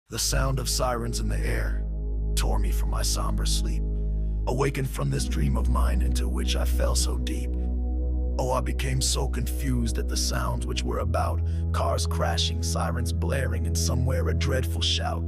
The sound of sirens in the air tore me from my somber sleep, awakened from this dream of mine into which I fell so deep. Oh, I became so confused at the sounds which were about, cars crashing, sirens blaring, and somewhere a dreadful shout.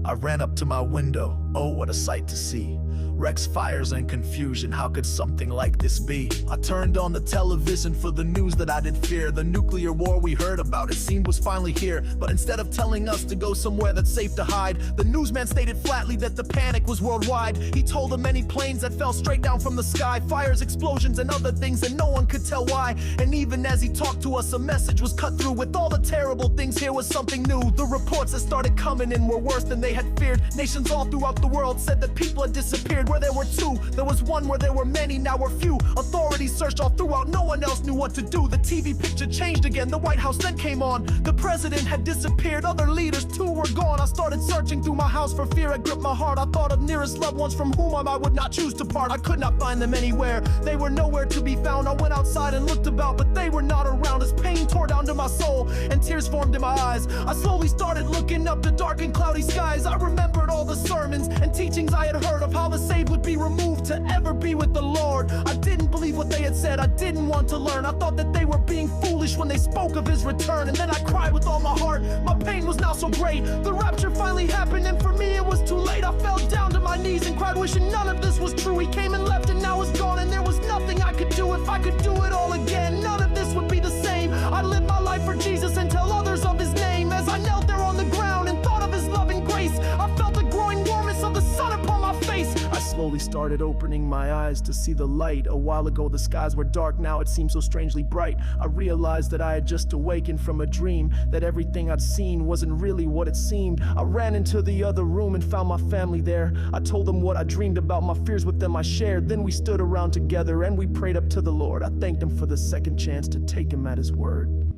I ran up to my window, oh what a sight to see. Wrecks, fires, and confusion, how could something like this be? I turned on the television for the news that I did fear. The nuclear war we heard about, it seemed was finally here. But instead of telling us to go somewhere that's safe to hide, the newsman stated flatly that the panic was worldwide. He told of many planes that fell straight down from the sky, fires, explosions, and other things, and no one could tell why. And even as he talked to us, a message was cut through. With all the terrible things, here was something new. The reports that started coming in were worse than they had feared. Nations all throughout the world said that people had disappeared. Where there were two, there was one. Where there were many, now were few. Authorities searched all throughout, no one else knew what to do. The TV picture changed again, the White House then came on. The president had disappeared, other leaders too were gone. I started searching through my house for fear, it gripped my heart. I thought of nearest loved ones from whom I would not choose to part. I could not find them anywhere, they were nowhere to be found. I went outside and looked about, but they were not around. As pain tore down to my soul and tears formed in my eyes, I slowly started looking up the dark and cloudy skies. I remembered all the sermons and teachings I had heard of how the saved would be removed to ever be with the Lord. I didn't believe what they had said, I didn't want to learn. I thought that they were being foolish when they spoke of his return. And then I cried with all my heart, my pain was now so great. The rapture finally happened, and for me it was too late. I fell down to my knees and cried, wishing none of this was true. He came and left and now is gone, and there was nothing I could do. If I could do it all again, none of this would be the same. I'd live my life for Jesus and tell others of his name. As I knelt there on the ground and thought of his love and grace, I felt the growing warmness of the sun upon my face. I slowly started opening my eyes to see the light. A while ago the skies were dark, now it seemed so strangely bright. I realized that I had just awakened from a dream, that everything I'd seen wasn't really what it seemed. I ran into the other room and found my family there. I told them what I dreamed about, my fears with them I shared. Then we stood around together and we prayed up to the Lord. I thanked him for the second chance to take him at his word.